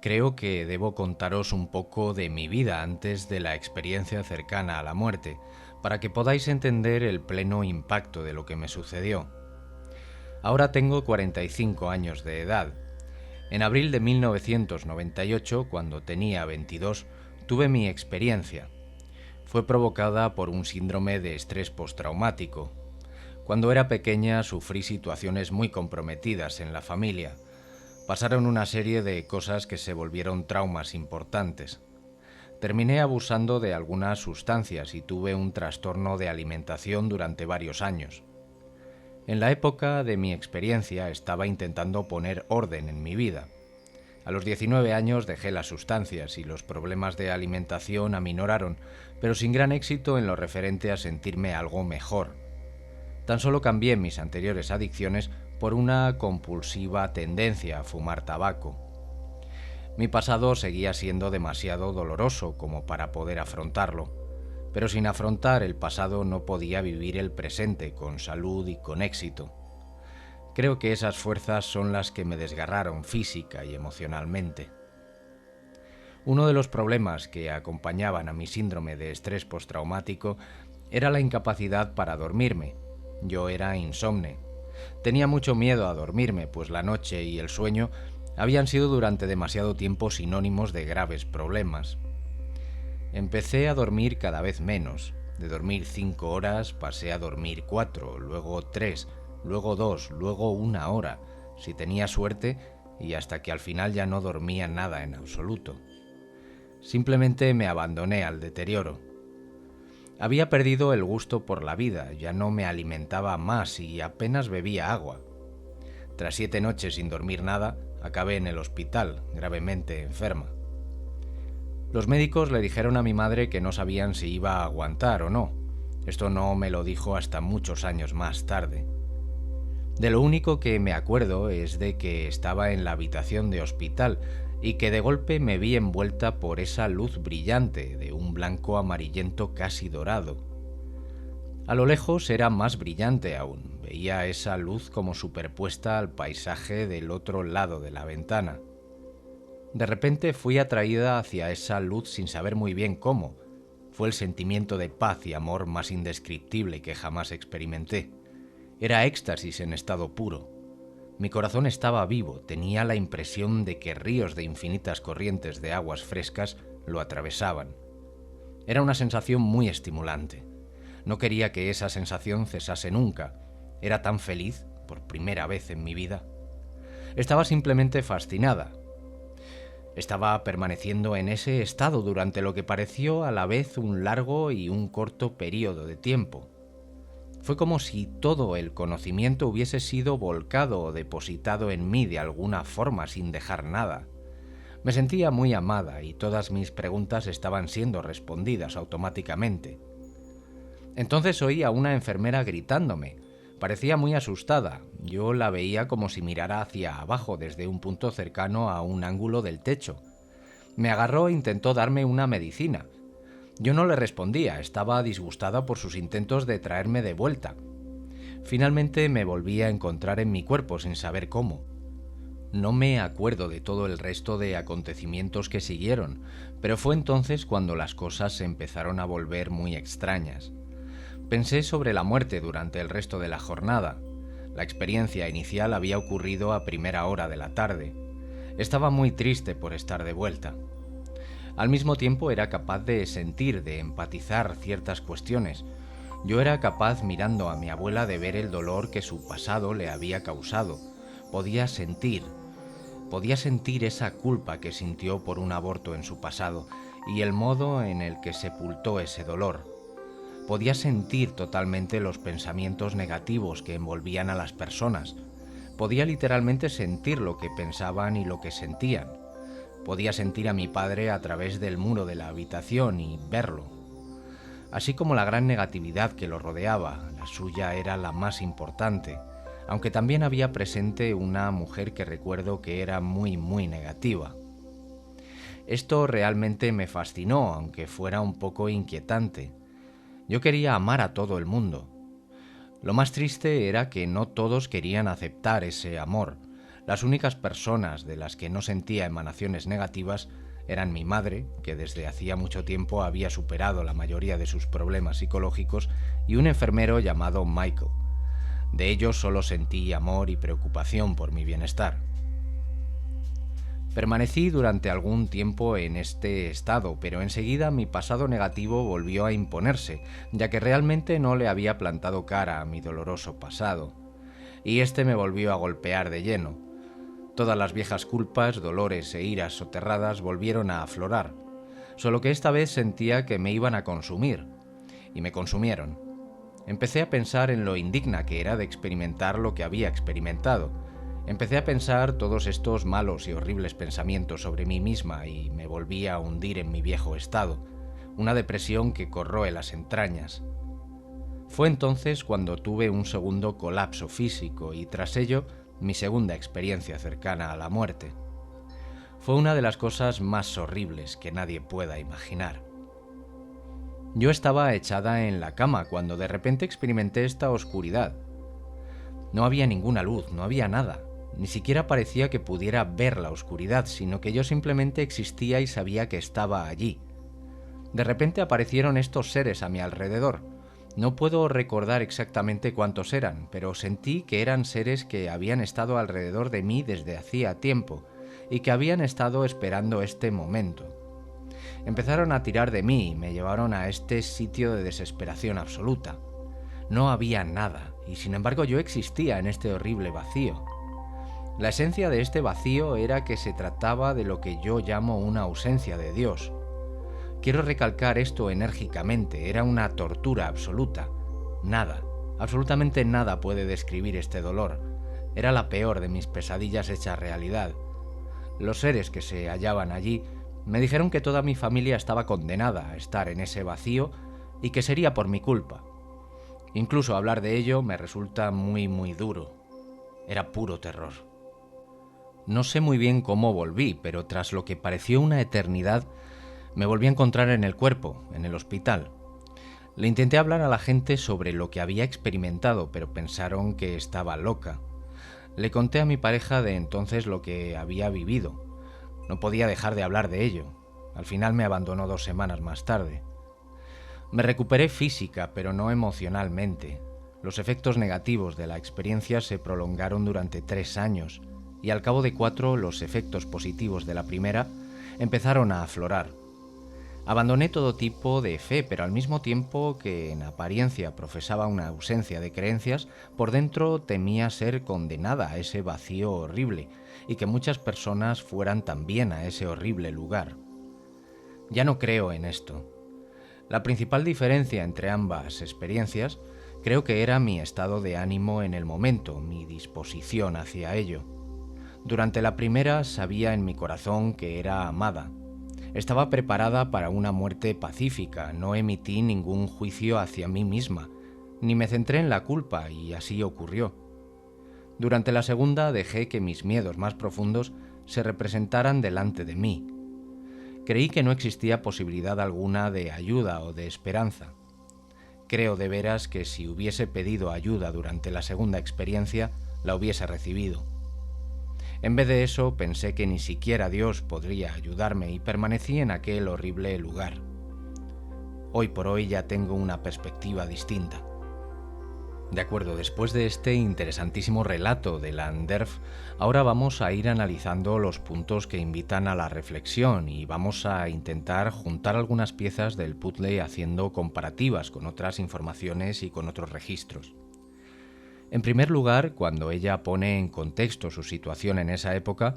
Creo que debo contaros un poco de mi vida antes de la experiencia cercana a la muerte, para que podáis entender el pleno impacto de lo que me sucedió. Ahora tengo 45 años de edad. En abril de 1998, cuando tenía 22, tuve mi experiencia. Fue provocada por un síndrome de estrés postraumático. Cuando era pequeña sufrí situaciones muy comprometidas en la familia. Pasaron una serie de cosas que se volvieron traumas importantes. Terminé abusando de algunas sustancias y tuve un trastorno de alimentación durante varios años. En la época de mi experiencia estaba intentando poner orden en mi vida. A los 19 años dejé las sustancias y los problemas de alimentación aminoraron, pero sin gran éxito en lo referente a sentirme algo mejor. Tan solo cambié mis anteriores adicciones por una compulsiva tendencia a fumar tabaco. Mi pasado seguía siendo demasiado doloroso como para poder afrontarlo, pero sin afrontar el pasado no podía vivir el presente con salud y con éxito. Creo que esas fuerzas son las que me desgarraron física y emocionalmente. Uno de los problemas que acompañaban a mi síndrome de estrés postraumático era la incapacidad para dormirme. Yo era insomne. Tenía mucho miedo a dormirme, pues la noche y el sueño habían sido durante demasiado tiempo sinónimos de graves problemas. Empecé a dormir cada vez menos. De dormir 5 horas pasé a dormir 4, luego 3, luego 2, luego 1 hora, si tenía suerte, y hasta que al final ya no dormía nada en absoluto. Simplemente me abandoné al deterioro. Había perdido el gusto por la vida, ya no me alimentaba más y apenas bebía agua. Tras 7 noches sin dormir nada, acabé en el hospital, gravemente enferma. Los médicos le dijeron a mi madre que no sabían si iba a aguantar o no. Esto no me lo dijo hasta muchos años más tarde. De lo único que me acuerdo es de que estaba en la habitación de hospital y que de golpe me vi envuelta por esa luz brillante de un blanco amarillento casi dorado. A lo lejos era más brillante aún, veía esa luz como superpuesta al paisaje del otro lado de la ventana. De repente fui atraída hacia esa luz sin saber muy bien cómo. Fue el sentimiento de paz y amor más indescriptible que jamás experimenté. Era éxtasis en estado puro. Mi corazón estaba vivo, tenía la impresión de que ríos de infinitas corrientes de aguas frescas lo atravesaban. Era una sensación muy estimulante. No quería que esa sensación cesase nunca. Era tan feliz, por primera vez en mi vida. Estaba simplemente fascinada. Estaba permaneciendo en ese estado durante lo que pareció a la vez un largo y un corto periodo de tiempo. Fue como si todo el conocimiento hubiese sido volcado o depositado en mí de alguna forma sin dejar nada. Me sentía muy amada y todas mis preguntas estaban siendo respondidas automáticamente. Entonces oí a una enfermera gritándome. Parecía muy asustada. Yo la veía como si mirara hacia abajo desde un punto cercano a un ángulo del techo. Me agarró e intentó darme una medicina. Yo no le respondía, estaba disgustada por sus intentos de traerme de vuelta. Finalmente me volví a encontrar en mi cuerpo sin saber cómo. No me acuerdo de todo el resto de acontecimientos que siguieron, pero fue entonces cuando las cosas se empezaron a volver muy extrañas. Pensé sobre la muerte durante el resto de la jornada. La experiencia inicial había ocurrido a primera hora de la tarde. Estaba muy triste por estar de vuelta. Al mismo tiempo era capaz de sentir, de empatizar ciertas cuestiones. Yo era capaz, mirando a mi abuela, de ver el dolor que su pasado le había causado. Podía sentir esa culpa que sintió por un aborto en su pasado y el modo en el que sepultó ese dolor. Podía sentir totalmente los pensamientos negativos que envolvían a las personas. Podía literalmente sentir lo que pensaban y lo que sentían. Podía sentir a mi padre a través del muro de la habitación y verlo. Así como la gran negatividad que lo rodeaba, la suya era la más importante, aunque también había presente una mujer que recuerdo que era muy negativa. Esto realmente me fascinó, aunque fuera un poco inquietante. Yo quería amar a todo el mundo. Lo más triste era que no todos querían aceptar ese amor. Las únicas personas de las que no sentía emanaciones negativas eran mi madre, que desde hacía mucho tiempo había superado la mayoría de sus problemas psicológicos, y un enfermero llamado Michael. De ellos solo sentí amor y preocupación por mi bienestar. Permanecí durante algún tiempo en este estado, pero enseguida mi pasado negativo volvió a imponerse, ya que realmente no le había plantado cara a mi doloroso pasado. Y este me volvió a golpear de lleno. Todas las viejas culpas, dolores e iras soterradas volvieron a aflorar, solo que esta vez sentía que me iban a consumir, y me consumieron. Empecé a pensar en lo indigna que era de experimentar lo que había experimentado. Empecé a pensar todos estos malos y horribles pensamientos sobre mí misma y me volví a hundir en mi viejo estado, una depresión que corroe las entrañas. Fue entonces cuando tuve un segundo colapso físico y tras ello mi segunda experiencia cercana a la muerte. Fue una de las cosas más horribles que nadie pueda imaginar. Yo estaba echada en la cama cuando de repente experimenté esta oscuridad. No había ninguna luz, no había nada. Ni siquiera parecía que pudiera ver la oscuridad, sino que yo simplemente existía y sabía que estaba allí. De repente aparecieron estos seres a mi alrededor. No puedo recordar exactamente cuántos eran, pero sentí que eran seres que habían estado alrededor de mí desde hacía tiempo y que habían estado esperando este momento. Empezaron a tirar de mí y me llevaron a este sitio de desesperación absoluta. No había nada, y sin embargo yo existía en este horrible vacío. La esencia de este vacío era que se trataba de lo que yo llamo una ausencia de Dios. Quiero recalcar esto enérgicamente, era una tortura absoluta. Nada, absolutamente nada puede describir este dolor. Era la peor de mis pesadillas hechas realidad. Los seres que se hallaban allí me dijeron que toda mi familia estaba condenada a estar en ese vacío y que sería por mi culpa. Incluso hablar de ello me resulta muy duro. Era puro terror. No sé muy bien cómo volví, pero tras lo que pareció una eternidad, me volví a encontrar en el cuerpo, en el hospital. Le intenté hablar a la gente sobre lo que había experimentado, pero pensaron que estaba loca. Le conté a mi pareja de entonces lo que había vivido. No podía dejar de hablar de ello. Al final me abandonó 2 semanas más tarde. Me recuperé física, pero no emocionalmente. Los efectos negativos de la experiencia se prolongaron durante 3 años, y al cabo de 4 los efectos positivos de la primera empezaron a aflorar. Abandoné todo tipo de fe, pero al mismo tiempo que en apariencia profesaba una ausencia de creencias, por dentro temía ser condenada a ese vacío horrible y que muchas personas fueran también a ese horrible lugar. Ya no creo en esto. La principal diferencia entre ambas experiencias creo que era mi estado de ánimo en el momento, mi disposición hacia ello. Durante la primera sabía en mi corazón que era amada. Estaba preparada para una muerte pacífica, no emití ningún juicio hacia mí misma, ni me centré en la culpa, y así ocurrió. Durante la segunda dejé que mis miedos más profundos se representaran delante de mí. Creí que no existía posibilidad alguna de ayuda o de esperanza. Creo de veras que si hubiese pedido ayuda durante la segunda experiencia, la hubiese recibido. En vez de eso, pensé que ni siquiera Dios podría ayudarme y permanecí en aquel horrible lugar. Hoy por hoy ya tengo una perspectiva distinta. De acuerdo, después de este interesantísimo relato de Landerf, ahora vamos a ir analizando los puntos que invitan a la reflexión y vamos a intentar juntar algunas piezas del puzzle haciendo comparativas con otras informaciones y con otros registros. En primer lugar, cuando ella pone en contexto su situación en esa época,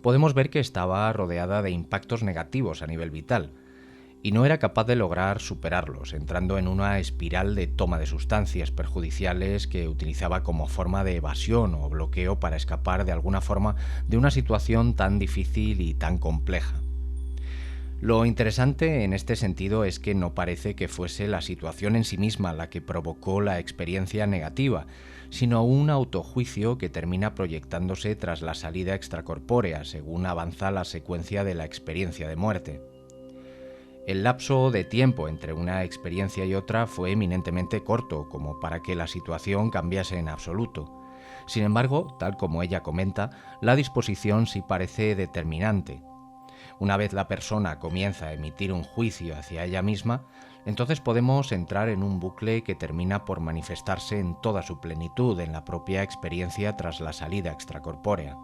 podemos ver que estaba rodeada de impactos negativos a nivel vital y no era capaz de lograr superarlos, entrando en una espiral de toma de sustancias perjudiciales que utilizaba como forma de evasión o bloqueo para escapar de alguna forma de una situación tan difícil y tan compleja. Lo interesante en este sentido es que no parece que fuese la situación en sí misma la que provocó la experiencia negativa, sino un autojuicio que termina proyectándose tras la salida extracorpórea según avanza la secuencia de la experiencia de muerte. El lapso de tiempo entre una experiencia y otra fue eminentemente corto, como para que la situación cambiase en absoluto. Sin embargo, tal como ella comenta, la disposición sí parece determinante. Una vez la persona comienza a emitir un juicio hacia ella misma, entonces podemos entrar en un bucle que termina por manifestarse en toda su plenitud en la propia experiencia tras la salida extracorpórea.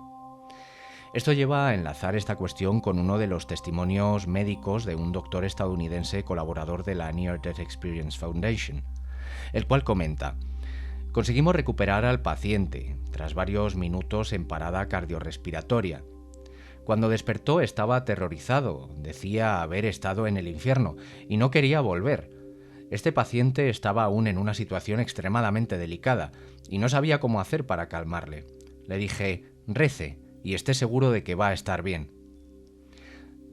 Esto lleva a enlazar esta cuestión con uno de los testimonios médicos de un doctor estadounidense colaborador de la Near Death Experience Foundation, el cual comenta: conseguimos recuperar al paciente tras varios minutos en parada cardiorrespiratoria. Cuando despertó estaba aterrorizado, decía haber estado en el infierno y no quería volver. Este paciente estaba aún en una situación extremadamente delicada y no sabía cómo hacer para calmarle. Le dije: rece y esté seguro de que va a estar bien.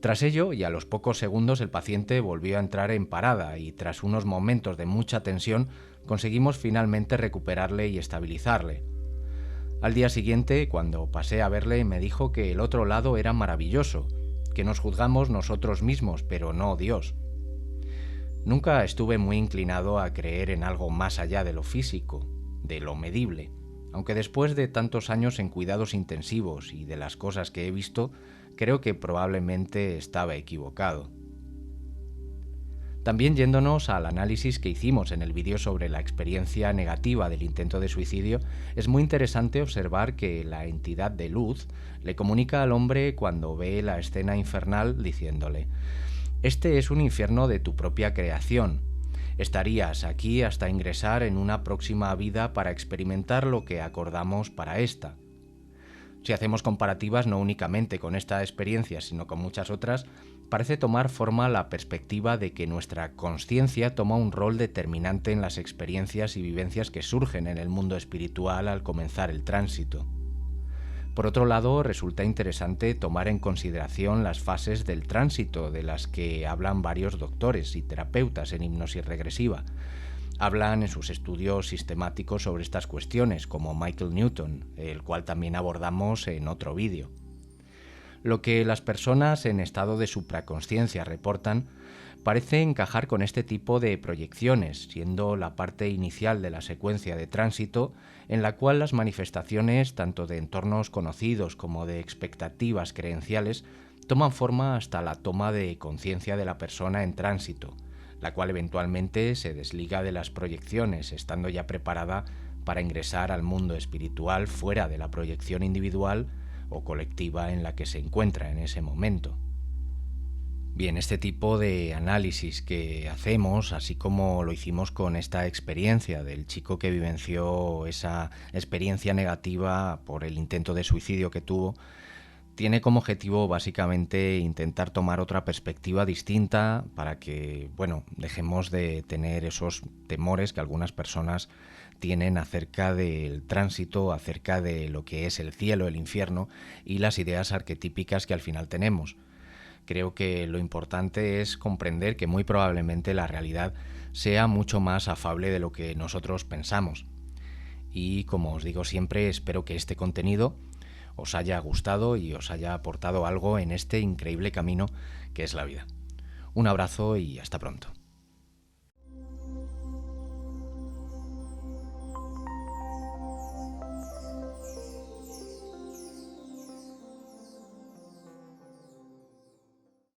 Tras ello, y a los pocos segundos, el paciente volvió a entrar en parada y tras unos momentos de mucha tensión conseguimos finalmente recuperarle y estabilizarle. Al día siguiente, cuando pasé a verle, me dijo que el otro lado era maravilloso, que nos juzgamos nosotros mismos, pero no Dios. Nunca estuve muy inclinado a creer en algo más allá de lo físico, de lo medible, aunque después de tantos años en cuidados intensivos y de las cosas que he visto, creo que probablemente estaba equivocado. También yéndonos al análisis que hicimos en el vídeo sobre la experiencia negativa del intento de suicidio, es muy interesante observar que la entidad de luz le comunica al hombre cuando ve la escena infernal diciéndole: este es un infierno de tu propia creación. Estarías aquí hasta ingresar en una próxima vida para experimentar lo que acordamos para esta. Si hacemos comparativas no únicamente con esta experiencia, sino con muchas otras, parece tomar forma la perspectiva de que nuestra consciencia toma un rol determinante en las experiencias y vivencias que surgen en el mundo espiritual al comenzar el tránsito. Por otro lado, resulta interesante tomar en consideración las fases del tránsito de las que hablan varios doctores y terapeutas en hipnosis regresiva. Hablan en sus estudios sistemáticos sobre estas cuestiones, como Michael Newton, el cual también abordamos en otro vídeo. Lo que las personas en estado de supraconsciencia reportan parece encajar con este tipo de proyecciones, siendo la parte inicial de la secuencia de tránsito en la cual las manifestaciones tanto de entornos conocidos como de expectativas creenciales toman forma hasta la toma de conciencia de la persona en tránsito, la cual eventualmente se desliga de las proyecciones, estando ya preparada para ingresar al mundo espiritual fuera de la proyección individual o colectiva en la que se encuentra en ese momento. Bien, este tipo de análisis que hacemos, así como lo hicimos con esta experiencia del chico que vivenció esa experiencia negativa por el intento de suicidio que tuvo, tiene como objetivo básicamente intentar tomar otra perspectiva distinta para que, dejemos de tener esos temores que algunas personas tienen acerca del tránsito, acerca de lo que es el cielo, el infierno y las ideas arquetípicas que al final tenemos. Creo que lo importante es comprender que muy probablemente la realidad sea mucho más afable de lo que nosotros pensamos. Y como os digo siempre, espero que este contenido os haya gustado y os haya aportado algo en este increíble camino que es la vida. Un abrazo y hasta pronto.